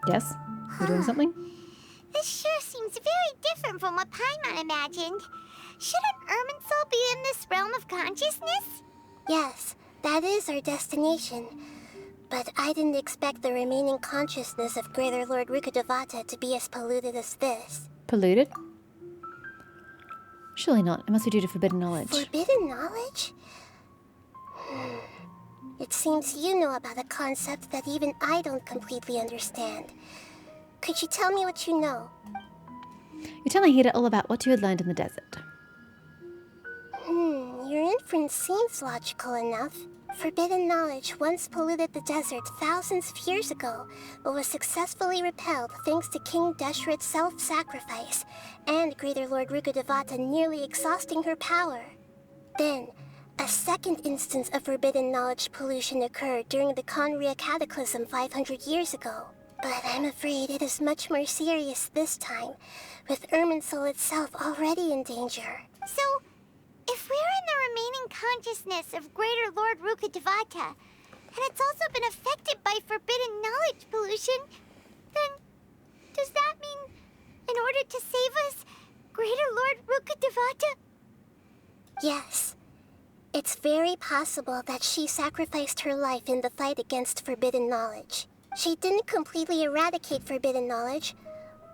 Yes? We're doing something? This sure seems very different from what Paimon imagined. Shouldn't Irminsul be in this realm of consciousness? Yes, that is our destination. But I didn't expect the remaining consciousness of Greater Lord Ruka to be as polluted as this. Polluted? Surely not. It must be due to forbidden knowledge. Forbidden knowledge? It seems you know about a concept that even I don't completely understand. Could you tell me what you know? You're telling Hida all about what you had learned in the desert. Your inference seems logical enough. Forbidden knowledge once polluted the desert thousands of years ago, but was successfully repelled thanks to King Deshret's self-sacrifice, and Greater Lord Ruka nearly exhausting her power. Then, a second instance of forbidden knowledge pollution occurred during the Conria Cataclysm 500 years ago. But I'm afraid it is much more serious this time, with Irminsul itself already in danger. So, if we're in the remaining consciousness of Greater Lord Ruka, and it's also been affected by forbidden knowledge pollution, then does that mean, in order to save us, Greater Lord Ruka? Yes. It's very possible that she sacrificed her life in the fight against forbidden knowledge. She didn't completely eradicate forbidden knowledge,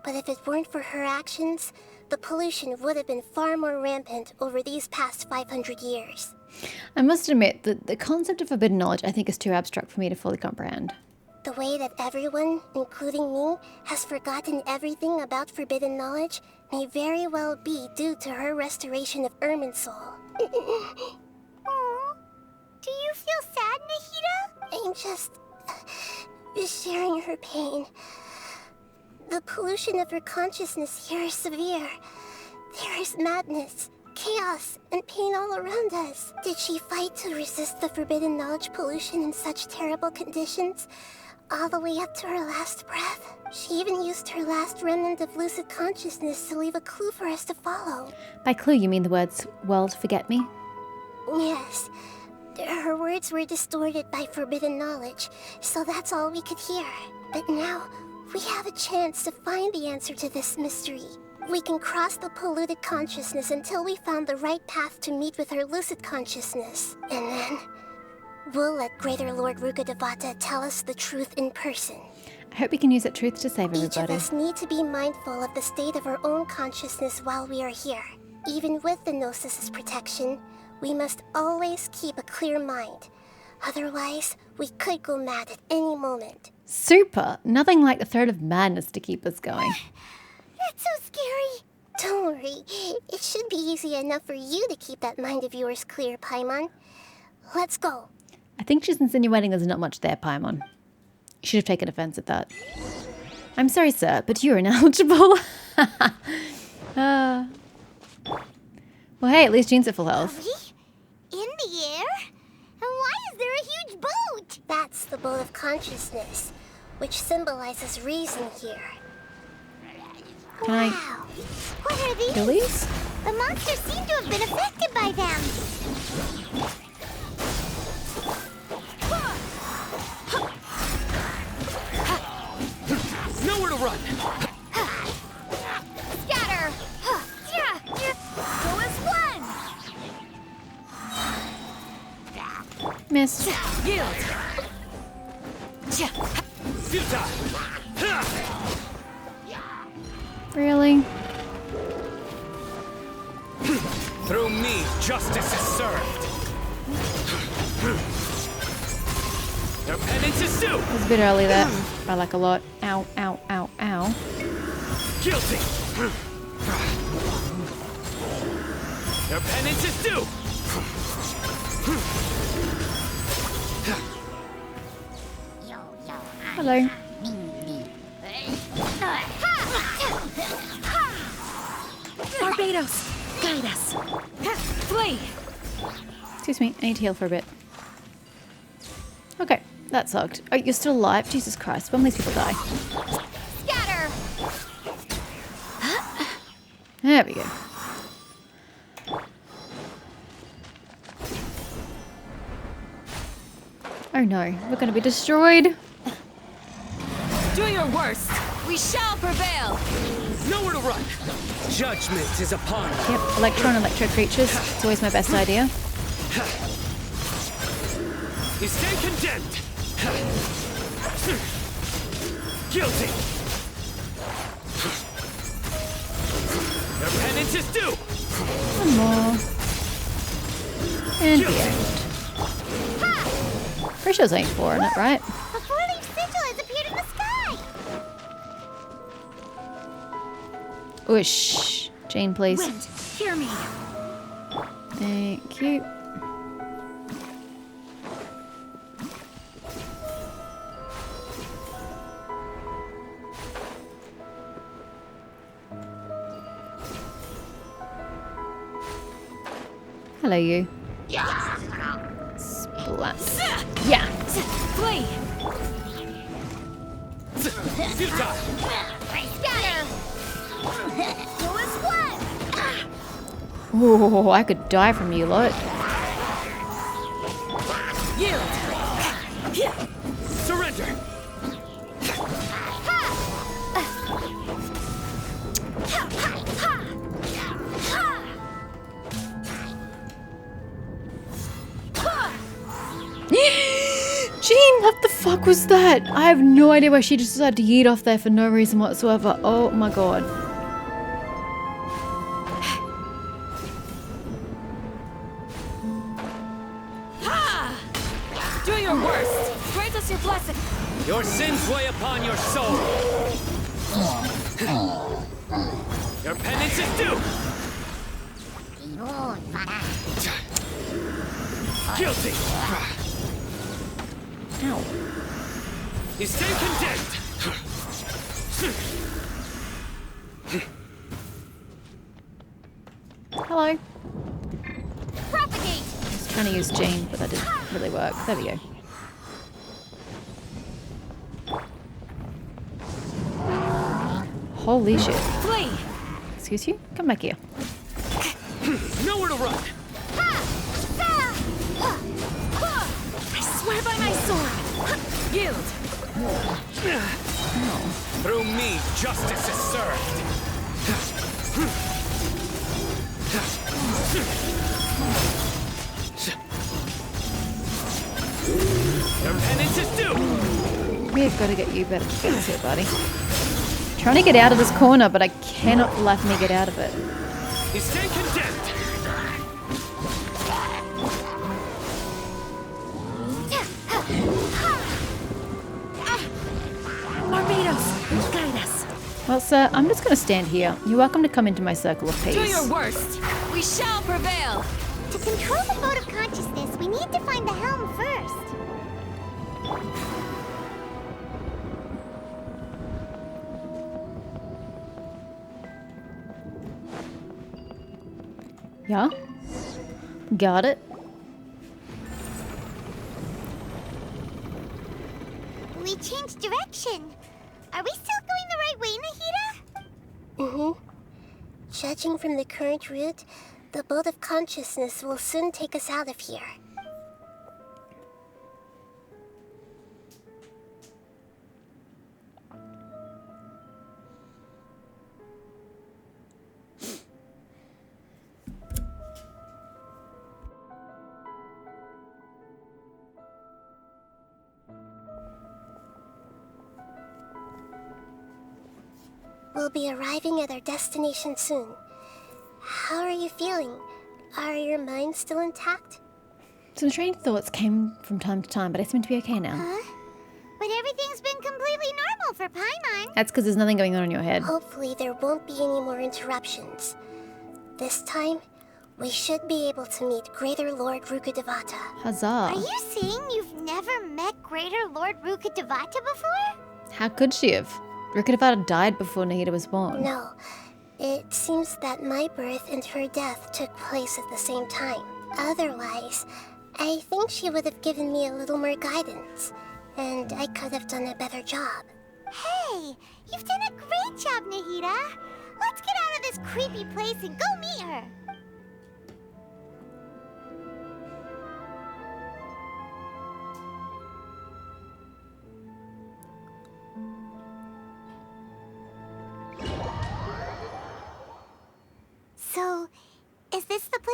but if it weren't for her actions, the pollution would have been far more rampant over these past 500 years. I must admit that the concept of forbidden knowledge I think is too abstract for me to fully comprehend. The way that everyone, including me, has forgotten everything about forbidden knowledge may very well be due to her restoration of Irminsul. Aww. Do you feel sad, Nahida? I'm just sharing her pain. The pollution of her consciousness here is severe. There is madness, chaos, and pain all around us. Did she fight to resist the forbidden knowledge pollution in such terrible conditions, all the way up to her last breath? She even used her last remnant of lucid consciousness to leave a clue for us to follow. By clue, you mean the words, "World, forget me"? Yes. Her words were distorted by forbidden knowledge, so that's all we could hear. But now, we have a chance to find the answer to this mystery. We can cross the polluted consciousness until we found the right path to meet with her lucid consciousness. And then, we'll let Greater Lord Ruka tell us the truth in person. I hope we can use that truth to save everybody. Each of us need to be mindful of the state of our own consciousness while we are here. Even with the Gnosis' protection, we must always keep a clear mind. Otherwise, we could go mad at any moment. Super! Nothing like the threat of madness to keep us going. That's so scary. Don't worry. It should be easy enough for you to keep that mind of yours clear, Paimon. Let's go. I think she's insinuating there's not much there, Paimon. You should have taken offense at that. I'm sorry, sir, but you're ineligible. Well, hey, at least Jean's at full health. Are we in the air? And why is there a huge boat? That's the boat of consciousness, which symbolizes reason here. Can I Wow. What are these? kill these? The monsters seem to have been affected by them. Nowhere to run! Scatter! Go as one! Missed. Yield! Futile! Really? Through me, justice is served! Their penance is due! It was a bit early there. I like a lot. Ow, ow, ow, ow. Guilty! Their penance is due! Hello. Barbados, guide us. Flee! Excuse me, I need to heal for a bit. Okay, that sucked. Oh, you're still alive? Jesus Christ, when will these people die? Scatter! There we go. Oh no, we're gonna be destroyed. Doing a worst. We shall prevail. Nowhere to run. Judgment is upon you. Yep, electro creatures. It's always my best idea. You stay condemned. Guilty. Your penance is due. One more. And the Guilty. end. Pretty sure there's only 4 in it, right? A four-leaf sigil has appeared in the sky! Whoosh. Jane, please. Wind, hear me. Thank you. Hello, you. Splat. Yeah. Flee. Futile. Scatter! You was what? Oh, I could die from you lot. Yield. Surrender. Jean, what the fuck was that? I have no idea why she just decided to yeet off there for no reason whatsoever. Oh my god. Do your worst. Grant us your blessing. Your sins weigh upon your soul. Your penance is due. Guilty. Ow. You stay condemned. Hello. Propagate! I was trying to use Jane, but that didn't really work. There we go. Holy shit. Flee. Excuse you? Come back here. Nowhere to run. I swear by my sword. Yield. Through me, justice is served. Your penance is due. We've got to get you better defense here, buddy. Trying to get out of this corner, but I cannot let me get out of it. You stay condemned. Barbados, guide us. Well, sir, I'm just going to stand here. You're welcome to come into my circle of peace. Do your worst. We shall prevail. To control the boat of consciousness, we need to find the helm first. Yeah? Got it. We changed direction. Are we still going the right way, Nahida? Judging from the current route, the boat of consciousness will soon take us out of here. We'll be arriving at our destination soon. How are you feeling? Are your minds still intact? Some strange thoughts came from time to time, but I seem to be okay now. Huh? But everything's been completely normal for Paimon. That's because there's nothing going on in your head. Hopefully there won't be any more interruptions. This time, we should be able to meet Greater Lord Ruka Devata. Huzzah. Are you saying you've never met Greater Lord Ruka Devata before? How could she have? Rukadevata died before Nahida was born. No, it seems that my birth and her death took place at the same time. Otherwise, I think she would have given me a little more guidance, and I could have done a better job. Hey, you've done a great job, Nahida. Let's get out of this creepy place and go meet her.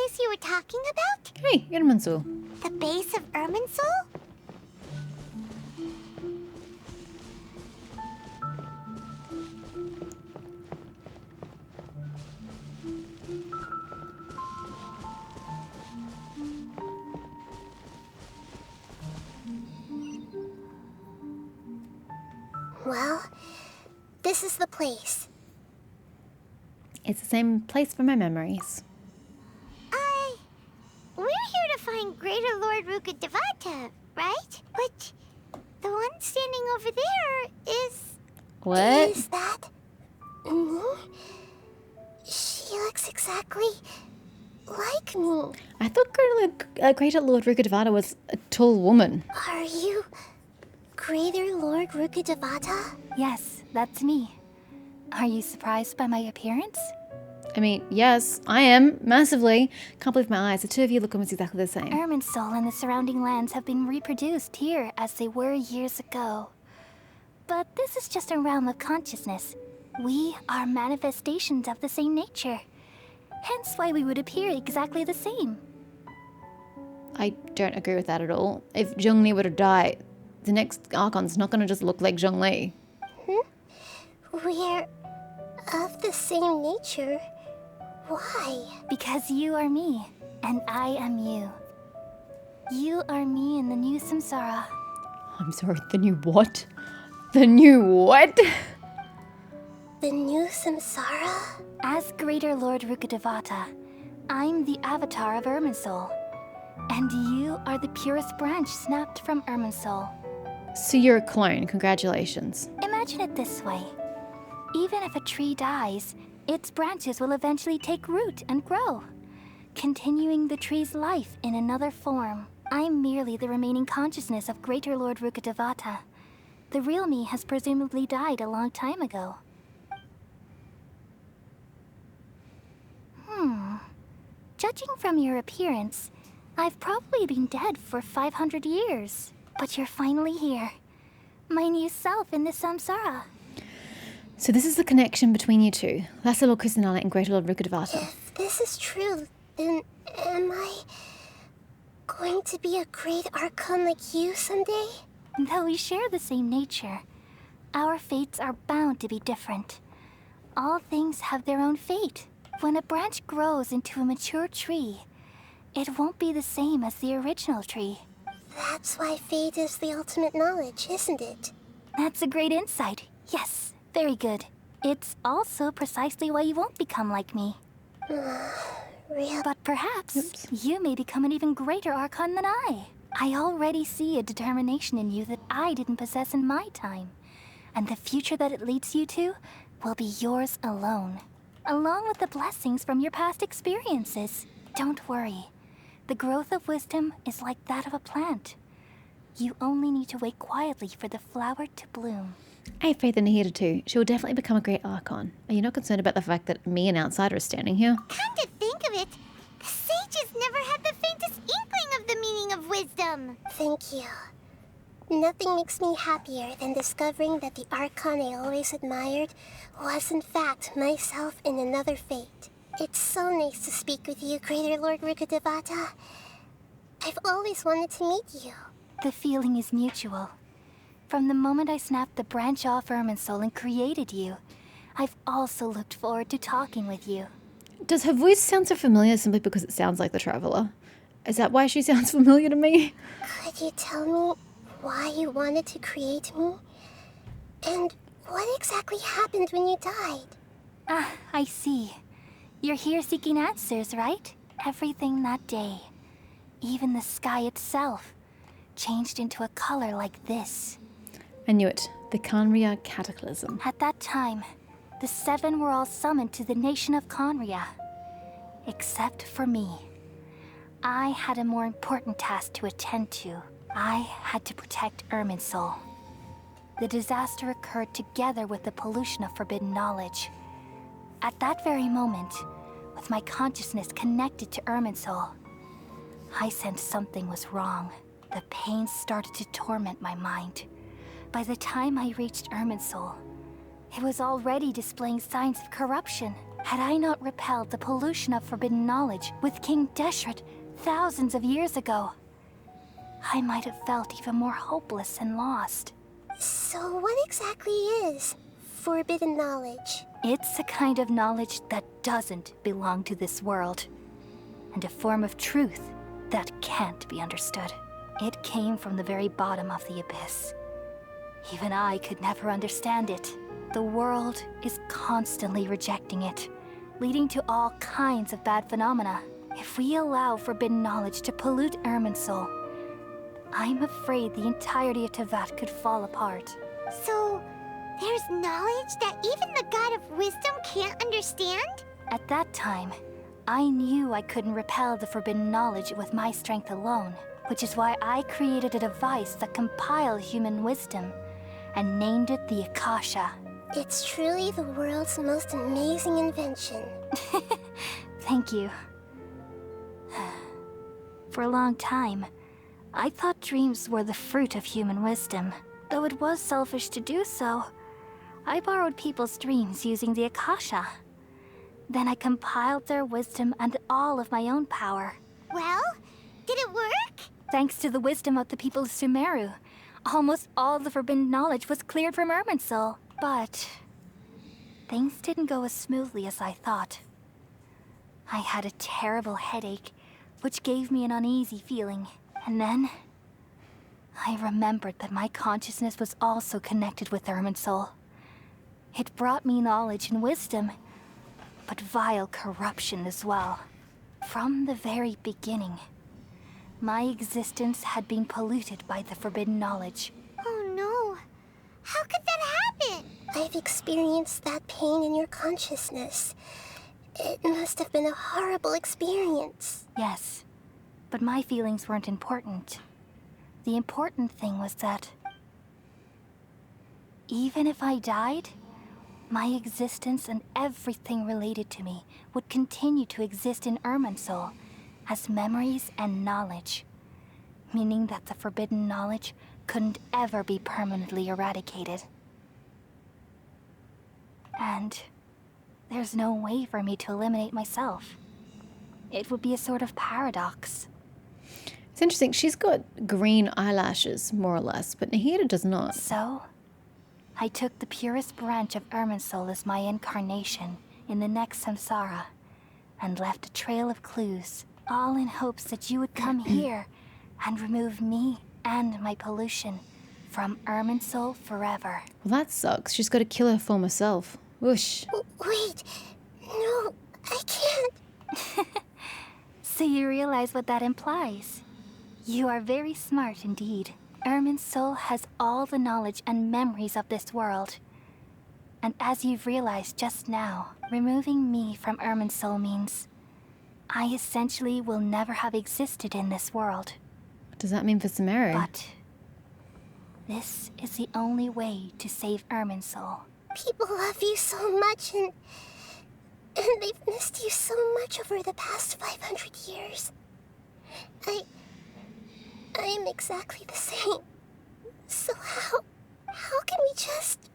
place you were talking about? Hey, Irminsul. The base of Irminsul? Well, this is the place. It's the same place for my memories. We're here to find Greater Lord Ruka Devata, right? But the one standing over there is... What? Is that me? She looks exactly like me. I thought Greater Lord Ruka Devata was a tall woman. Are you Greater Lord Ruka Devata? Yes, that's me. Are you surprised by my appearance? I mean, yes, I am, massively. Can't believe my eyes. The two of you look almost exactly the same. Irminsul and the surrounding lands have been reproduced here as they were years ago. But this is just a realm of consciousness. We are manifestations of the same nature. Hence why we would appear exactly the same. I don't agree with that at all. If Zhongli were to die, the next Archon's not going to just look like Zhongli. We're of the same nature. Why? Because you are me, and I am you. You are me in the new samsara. I'm sorry, the new what? The new what? The new samsara? As Greater Lord Ruka Devata, I'm the avatar of Irminsul. And you are the purest branch snapped from Irminsul. So you're a clone, congratulations. Imagine it this way. Even if a tree dies, its branches will eventually take root and grow, continuing the tree's life in another form. I'm merely the remaining consciousness of Greater Lord Ruka Devata. The real me has presumably died a long time ago. Judging from your appearance, I've probably been dead for 500 years. But you're finally here. My new self in the samsara. So this is the connection between you two, Lesser Lord Kusanala and Greater Lord Ruka Devata. If this is true, then am I going to be a great Archon like you someday? Though we share the same nature, our fates are bound to be different. All things have their own fate. When a branch grows into a mature tree, it won't be the same as the original tree. That's why fate is the ultimate knowledge, isn't it? That's a great insight. Yes, very good. It's also precisely why you won't become like me. Real. But perhaps you may become an even greater Archon than I. I already see a determination in you that I didn't possess in my time. And the future that it leads you to will be yours alone, along with the blessings from your past experiences. Don't worry. The growth of wisdom is like that of a plant. You only need to wait quietly for the flower to bloom. I have faith in Nahida too. She will definitely become a great Archon. Are you not concerned about the fact that me, an outsider, is standing here? Come to think of it, the sages never had the faintest inkling of the meaning of wisdom. Thank you. Nothing makes me happier than discovering that the Archon I always admired was in fact myself in another fate. It's so nice to speak with you, Greater Lord Ruka Devata. I've always wanted to meet you. The feeling is mutual. From the moment I snapped the branch off Irminsul and created you, I've also looked forward to talking with you. Does her voice sound so familiar simply because it sounds like the Traveler? Is that why she sounds familiar to me? Could you tell me why you wanted to create me? And what exactly happened when you died? Ah, I see. You're here seeking answers, right? Everything that day, even the sky itself, changed into a color like this. I knew it. The Khaenri'ah Cataclysm. At that time, the seven were all summoned to the nation of Khaenri'ah. Except for me. I had a more important task to attend to. I had to protect Irminsul. The disaster occurred together with the pollution of forbidden knowledge. At that very moment, with my consciousness connected to Irminsul, I sensed something was wrong. The pain started to torment my mind. By the time I reached Irminsul, it was already displaying signs of corruption. Had I not repelled the pollution of forbidden knowledge with King Deshret thousands of years ago, I might have felt even more hopeless and lost. So what exactly is forbidden knowledge? It's a kind of knowledge that doesn't belong to this world, and a form of truth that can't be understood. It came from the very bottom of the abyss. Even I could never understand it. The world is constantly rejecting it, leading to all kinds of bad phenomena. If we allow forbidden knowledge to pollute Irminsul, I'm afraid the entirety of Teyvat could fall apart. So, there's knowledge that even the God of Wisdom can't understand? At that time, I knew I couldn't repel the forbidden knowledge with my strength alone, which is why I created a device that compiled human wisdom and named it the Akasha. It's truly the world's most amazing invention. Thank you. For a long time, I thought dreams were the fruit of human wisdom. Though it was selfish to do so, I borrowed people's dreams using the Akasha. Then I compiled their wisdom and all of my own power. Well, did it work? Thanks to the wisdom of the people of Sumeru, almost all the forbidden knowledge was cleared from Irminsul. But things didn't go as smoothly as I thought. I had a terrible headache, which gave me an uneasy feeling. And then I remembered that my consciousness was also connected with Irminsul. It brought me knowledge and wisdom, but vile corruption as well. From the very beginning, my existence had been polluted by the forbidden knowledge. Oh no. How could that happen? I've experienced that pain in your consciousness. It must have been a horrible experience. Yes, but my feelings weren't important. The important thing was that even if I died, my existence and everything related to me would continue to exist in Irminsul as memories and knowledge, meaning that the forbidden knowledge couldn't ever be permanently eradicated. And there's no way for me to eliminate myself. It would be a sort of paradox. It's interesting. She's got green eyelashes, more or less, but Nahida does not. So, I took the purest branch of Irminsul as my incarnation in the next samsara, and left a trail of clues, all in hopes that you would come here and remove me and my pollution from Irminsul forever. Well, that sucks. She's got to kill her former self. Whoosh. Wait, no, I can't. So you realize what that implies? You are very smart indeed. Irminsul has all the knowledge and memories of this world. And as you've realized just now, removing me from Irminsul means I essentially will never have existed in this world. What does that mean for Sumeru? But this is the only way to save Irminsul. People love you so much, and they've missed you so much over the past 500 years. I am exactly the same. So how can we just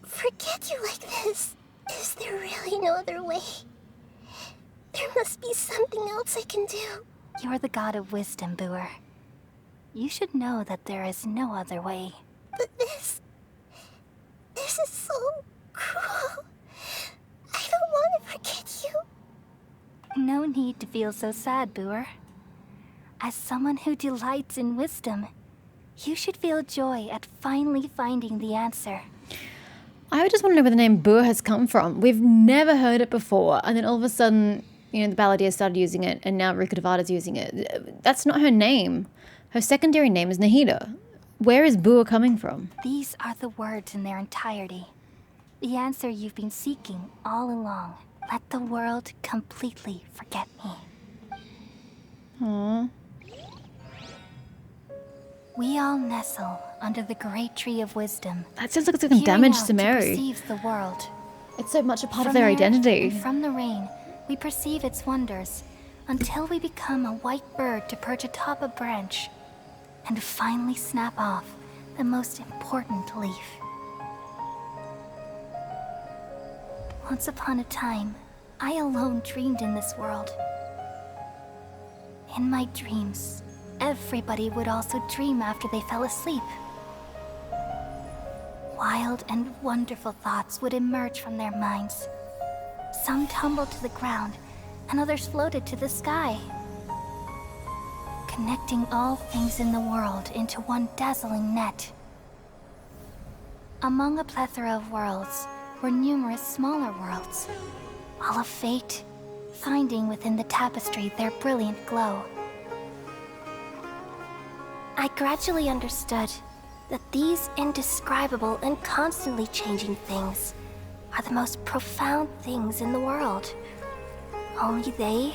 forget you like this? Is there really no other way? There must be something else I can do. You're the god of wisdom, Boer. You should know that there is no other way. But this is so cruel. I don't want to forget you. No need to feel so sad, Boer. As someone who delights in wisdom, you should feel joy at finally finding the answer. I just want to know where the name Boer has come from. We've never heard it before, and then all of a sudden, the Balladeer started using it, and now Ruka Devada's using it. That's not her name. Her secondary name is Nahida. Where is Boer coming from? These are the words in their entirety. The answer you've been seeking all along. Let the world completely forget me. Aww. We all nestle under the great tree of wisdom. That sounds like it's going to damage Sumeru. Perceives the world. It's so much a part of From their air identity. and from the rain, we perceive its wonders until we become a white bird to perch atop a branch and finally snap off the most important leaf. Once upon a time, I alone dreamed in this world. In my dreams, everybody would also dream after they fell asleep. Wild and wonderful thoughts would emerge from their minds. Some tumbled to the ground, and others floated to the sky, connecting all things in the world into one dazzling net. Among a plethora of worlds were numerous smaller worlds, all of fate, finding within the tapestry their brilliant glow. I gradually understood that these indescribable and constantly changing things are the most profound things in the world. Only they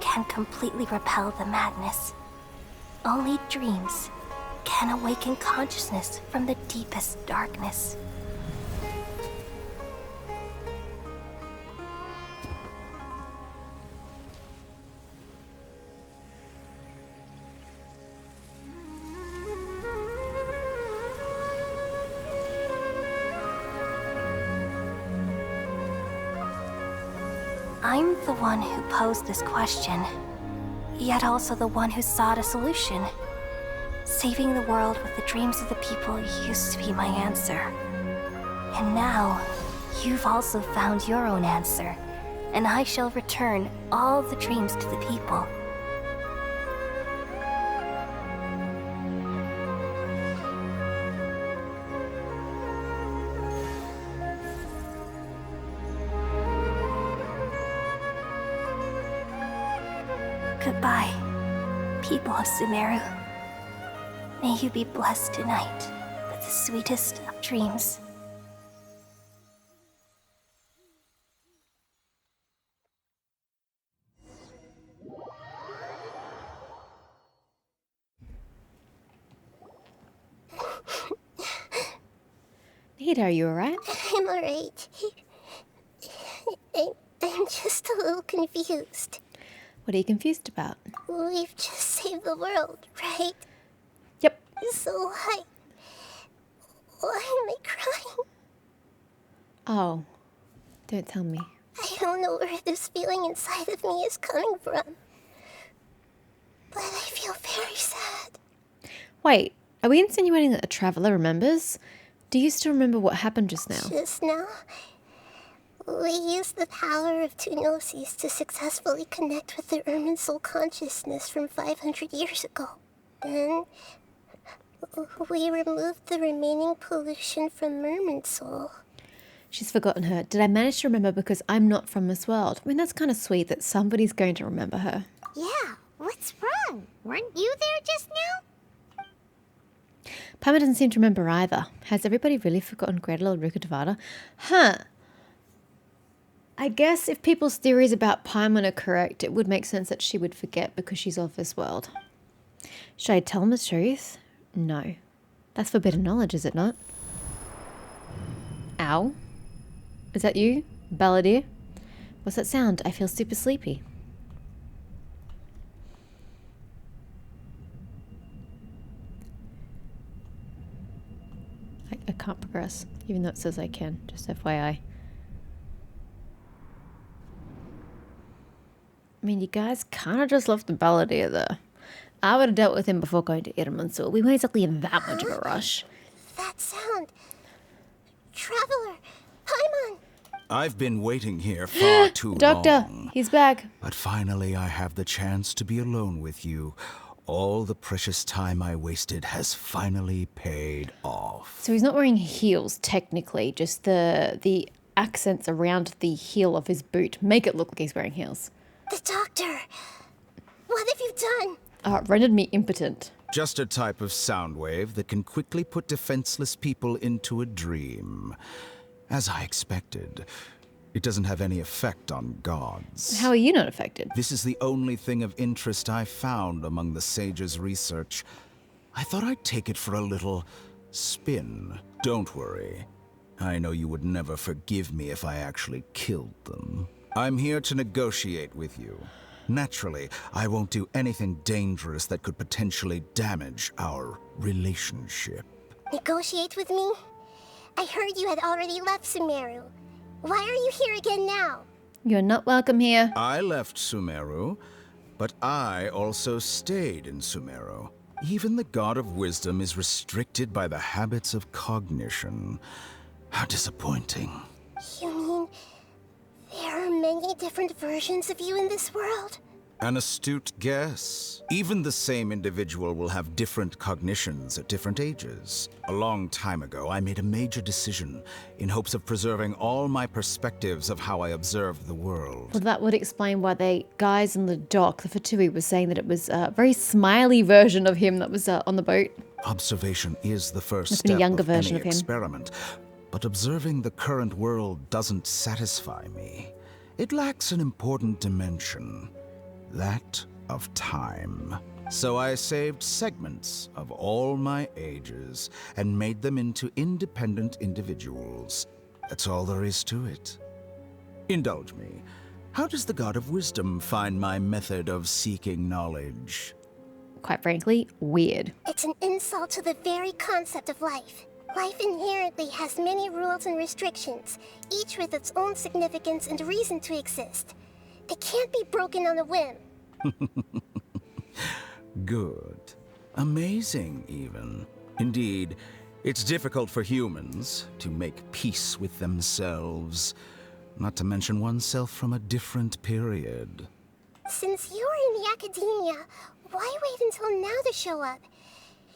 can completely repel the madness. Only dreams can awaken consciousness from the deepest darkness. I'm the one who posed this question, yet also the one who sought a solution. Saving the world with the dreams of the people used to be my answer. And now, you've also found your own answer, and I shall return all the dreams to the people. Goodbye, people of Sumeru. May you be blessed tonight with the sweetest of dreams. Nita, are you alright? I'm alright. I'm just a little confused. What are you confused about? We've just saved the world, right? Yep. So why am I crying? Oh, don't tell me. I don't know where this feeling inside of me is coming from. But I feel very sad. Wait, are we insinuating that a traveler remembers? Do you still remember what happened just now? Just now, we used the power of two Gnosis to successfully connect with the Irminsul consciousness from 500 years ago. Then, we removed the remaining pollution from Irminsul. She's forgotten her. Did I manage to remember because I'm not from this world? I mean, that's kind of sweet that somebody's going to remember her. Yeah, what's wrong? Weren't you there just now? Paimon doesn't seem to remember either. Has everybody really forgotten Greater Lord Ruka Devada? Huh. I guess if people's theories about Paimon are correct, it would make sense that she would forget because she's off this world. Should I tell him the truth? No. That's forbidden knowledge, is it not? Ow. Is that you, Balladeer? What's that sound? I feel super sleepy. I can't progress, even though it says I can, just FYI. I mean, you guys kind of just left the Balladeer there. I would have dealt with him before going to Irminsul. We weren't exactly in that much of a rush. That sound. Traveler, Paimon. I've been waiting here far too Doctor, long. he's back. But finally I have the chance to be alone with you. All the precious time I wasted has finally paid off. So he's not wearing heels, technically. Just the accents around the heel of his boot make it look like he's wearing heels. The doctor. What have you done? Rendered me impotent. Just a type of sound wave that can quickly put defenseless people into a dream. As I expected, it doesn't have any effect on gods. How are you not affected? This is the only thing of interest I found among the sage's research. I thought I'd take it for a little spin. Don't worry. I know you would never forgive me if I actually killed them. I'm here to negotiate with you. Naturally, I won't do anything dangerous that could potentially damage our relationship. Negotiate with me? I heard you had already left Sumeru. Why are you here again now? You're not welcome here. I left Sumeru, but I also stayed in Sumeru. Even the God of Wisdom is restricted by the habits of cognition. How disappointing. You mean there are many different versions of you in this world? An astute guess. Even the same individual will have different cognitions at different ages. A long time ago, I made a major decision in hopes of preserving all my perspectives of how I observed the world. Well, that would explain why the guys in the dock, the Fatui, was saying that it was a very smiley version of him that was on the boat. Observation is the first Must have been a step younger of version any of him. experiment, but observing the current world doesn't satisfy me. It lacks an important dimension. That of time. So I saved segments of all my ages and made them into independent individuals. That's all there is to it. Indulge me. How does the God of Wisdom find my method of seeking knowledge? Quite frankly, weird. It's an insult to the very concept of life. Life inherently has many rules and restrictions, each with its own significance and reason to exist. They can't be broken on a whim. Good. Amazing, even. Indeed, it's difficult for humans to make peace with themselves, not to mention oneself from a different period. Since you were in the academia, why wait until now to show up?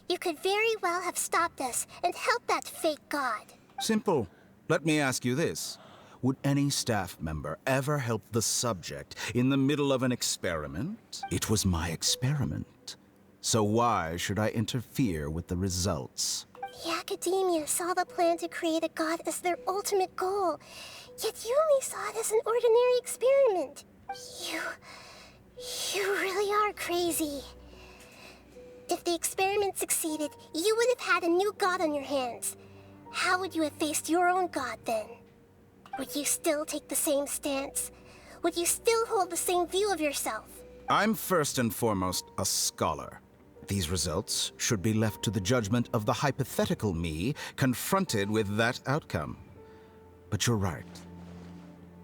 You could very well have stopped us and helped that fake god. Simple. Let me ask you this. Would any staff member ever help the subject in the middle of an experiment? It was my experiment. So why should I interfere with the results? The academia saw the plan to create a god as their ultimate goal, yet you only saw it as an ordinary experiment. You really are crazy. If the experiment succeeded, you would have had a new god on your hands. How would you have faced your own god then? Would you still take the same stance? Would you still hold the same view of yourself? I'm first and foremost a scholar. These results should be left to the judgment of the hypothetical me confronted with that outcome. But you're right.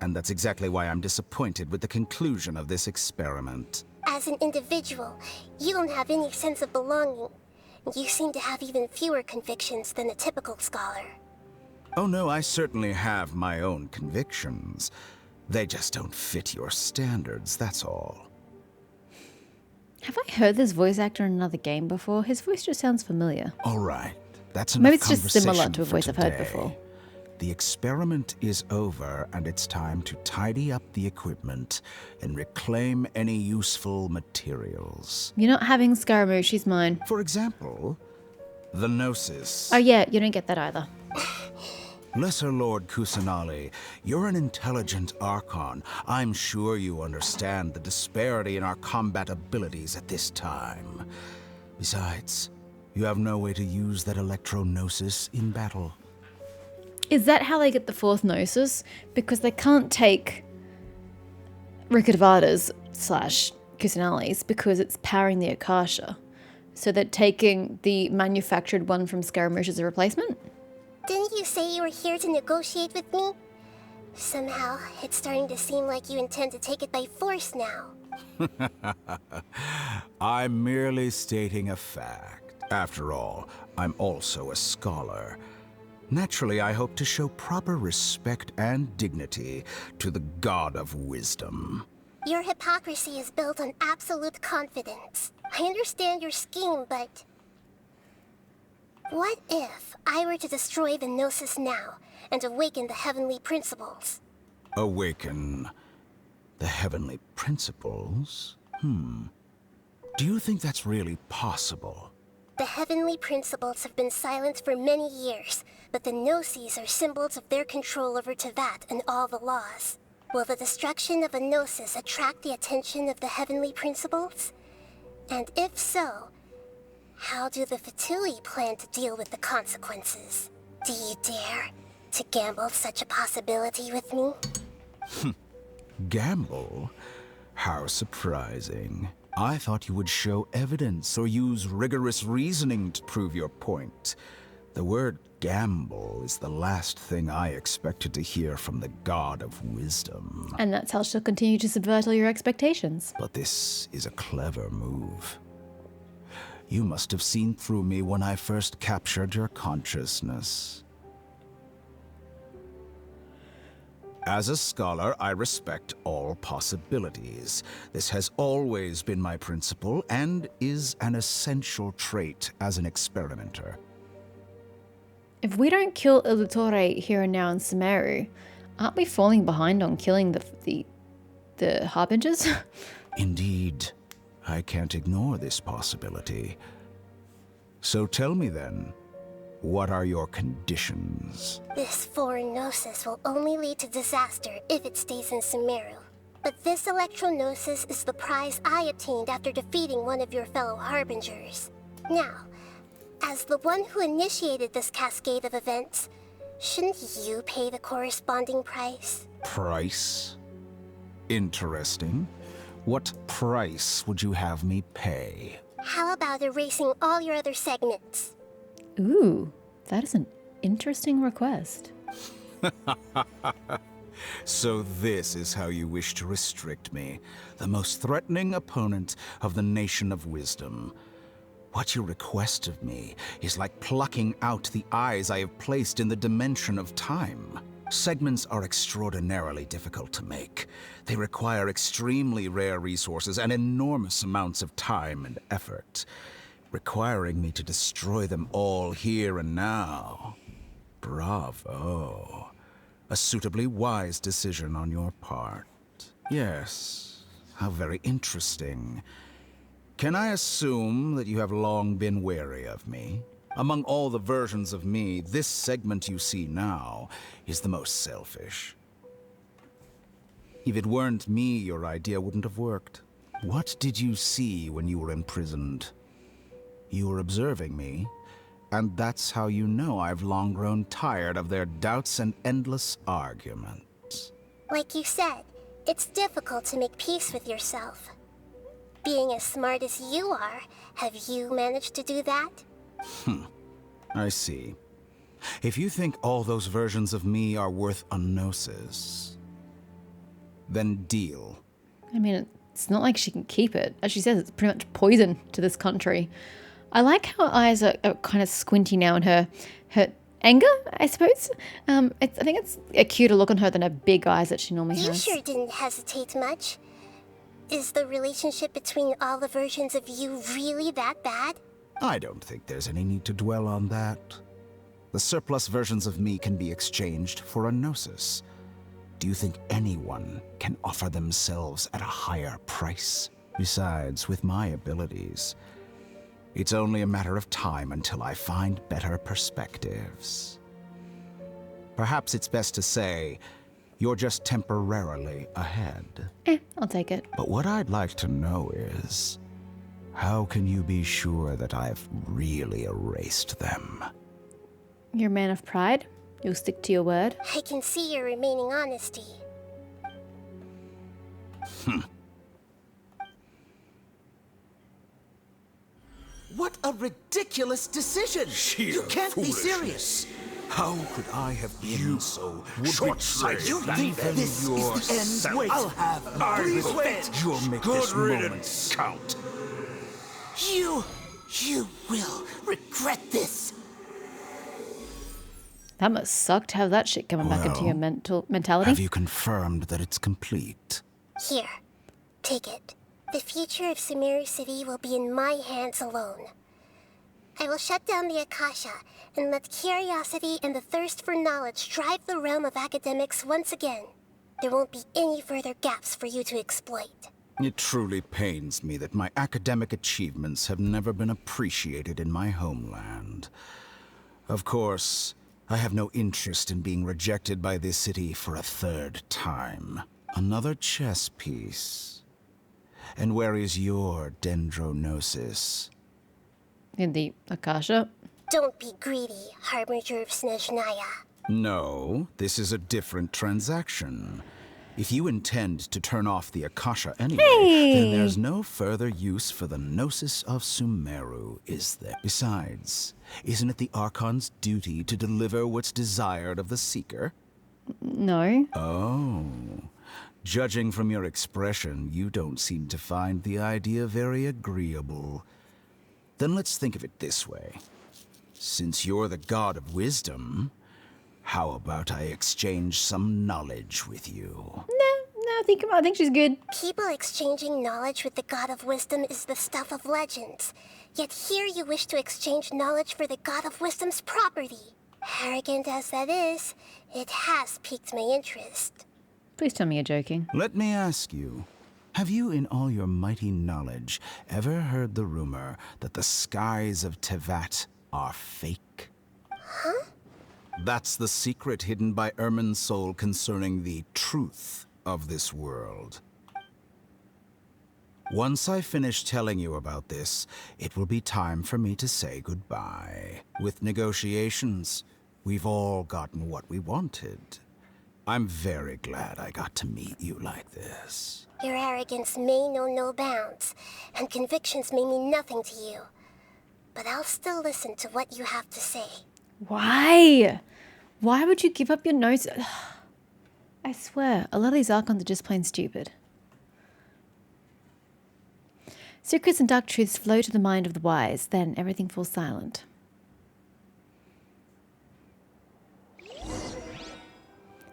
And that's exactly why I'm disappointed with the conclusion of this experiment. As an individual, you don't have any sense of belonging. You seem to have even fewer convictions than a typical scholar. Oh no, I certainly have my own convictions. They just don't fit your standards, that's all. Have I heard this voice actor in another game before? His voice just sounds familiar. All right, that's enough Maybe it's just similar conversation to a for voice I've heard today. before. The experiment is over, and it's time to tidy up the equipment and reclaim any useful materials. You're not having Scaramouche, she's mine. For example, the Gnosis. Oh yeah, you don't get that either. Lesser Lord Kusanali, you're an intelligent Archon. I'm sure you understand the disparity in our combat abilities at this time. Besides, you have no way to use that Electro-Gnosis in battle. Is that how they get the fourth Gnosis? Because they can't take Rukadavadas / Kusanali's because it's powering the Akasha. So they're taking the manufactured one from Scaramouche as a replacement? Didn't you say you were here to negotiate with me? Somehow, it's starting to seem like you intend to take it by force now. I'm merely stating a fact. After all, I'm also a scholar. Naturally, I hope to show proper respect and dignity to the God of Wisdom. Your hypocrisy is built on absolute confidence. I understand your scheme, but... what if I were to destroy the Gnosis now and awaken the heavenly principles? Awaken the heavenly principles? Do you think that's really possible? The heavenly principles have been silent for many years, but the Gnosis are symbols of their control over Teyvat and all the laws. Will the destruction of a Gnosis attract the attention of the heavenly principles? And if so, how do the Fatui plan to deal with the consequences? Do you dare to gamble such a possibility with me? Gamble? How surprising. I thought you would show evidence or use rigorous reasoning to prove your point. The word gamble is the last thing I expected to hear from the god of wisdom. And that's how she'll continue to subvert all your expectations. But this is a clever move. You must have seen through me when I first captured your consciousness. As a scholar, I respect all possibilities. This has always been my principle and is an essential trait as an experimenter. If we don't kill Dottore here and now in Sumeru, aren't we falling behind on killing the Harbingers? Indeed, I can't ignore this possibility. So tell me then, what are your conditions? This foreign Gnosis will only lead to disaster if it stays in Sumeru. But this Electro-Gnosis is the prize I obtained after defeating one of your fellow Harbingers. Now, as the one who initiated this cascade of events, shouldn't you pay the corresponding price? Price? Interesting. What price would you have me pay? How about erasing all your other segments? Ooh, that is an interesting request. So this is how you wish to restrict me, the most threatening opponent of the Nation of Wisdom. What you request of me is like plucking out the eyes I have placed in the dimension of time. Segments are extraordinarily difficult to make. They require extremely rare resources and enormous amounts of time and effort, requiring me to destroy them all here and now. Bravo. A suitably wise decision on your part. Yes, how very interesting. Can I assume that you have long been wary of me? Among all the versions of me, this segment you see now is the most selfish. If it weren't me, your idea wouldn't have worked. What did you see when you were imprisoned? You were observing me, and that's how you know I've long grown tired of their doubts and endless arguments. Like you said, it's difficult to make peace with yourself. Being as smart as you are, have you managed to do that? I see. If you think all those versions of me are worth a Gnosis, then deal. I mean, it's not like she can keep it. As she says, it's pretty much poison to this country. I like how her eyes are kind of squinty now in her anger, I suppose. I think it's a cuter look on her than her big eyes that she normally You has. sure didn't hesitate much. Is the relationship between all the versions of you really that bad? I don't think there's any need to dwell on that. The surplus versions of me can be exchanged for a Gnosis. Do you think anyone can offer themselves at a higher price? Besides, with my abilities, it's only a matter of time until I find better perspectives. Perhaps it's best to say, you're just temporarily ahead. I'll take it. But what I'd like to know is, how can you be sure that I've really erased them? You're a man of pride. You'll stick to your word. I can see your remaining honesty. What a ridiculous decision! You can't be serious! How could I have been so short-sighted? You think this is the end? Wait, I'll have Please wait! You'll make Good this moment riddance. count. You will regret this! That must suck to have that shit coming back into your mentality. Have you confirmed that it's complete? Here, take it. The future of Sumeru City will be in my hands alone. I will shut down the Akasha and let curiosity and the thirst for knowledge drive the realm of academics once again. There won't be any further gaps for you to exploit. It truly pains me that my academic achievements have never been appreciated in my homeland. Of course, I have no interest in being rejected by this city for a third time. Another chess piece. And where is your Dendrognosis? In the Akasha. Don't be greedy, Harbinger of Snezhnaya. No, this is a different transaction. If you intend to turn off the Akasha anyway, then there's no further use for the Gnosis of Sumeru, is there? Besides, isn't it the Archon's duty to deliver what's desired of the Seeker? No. Oh. Judging from your expression, you don't seem to find the idea very agreeable. Then let's think of it this way. Since you're the god of wisdom, how about I exchange some knowledge with you? No, I think she's good. People exchanging knowledge with the god of wisdom is the stuff of legends. Yet here you wish to exchange knowledge for the god of wisdom's property. Arrogant as that is, it has piqued my interest. Please tell me you're joking. Let me ask you, have you in all your mighty knowledge ever heard the rumor that the skies of Tevat are fake? Huh? That's the secret hidden by Irminsul concerning the truth of this world. Once I finish telling you about this, it will be time for me to say goodbye. With negotiations, we've all gotten what we wanted. I'm very glad I got to meet you like this. Your arrogance may know no bounds, and convictions may mean nothing to you. But I'll still listen to what you have to say. Why? Why would you give up your nose? I swear, a lot of these Archons are just plain stupid. Secrets and dark truths flow to the mind of the wise, then everything falls silent.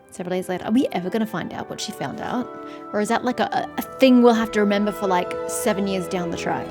Several days later, are we ever going to find out what she found out? Or is that like a thing we'll have to remember for like 7 years down the track?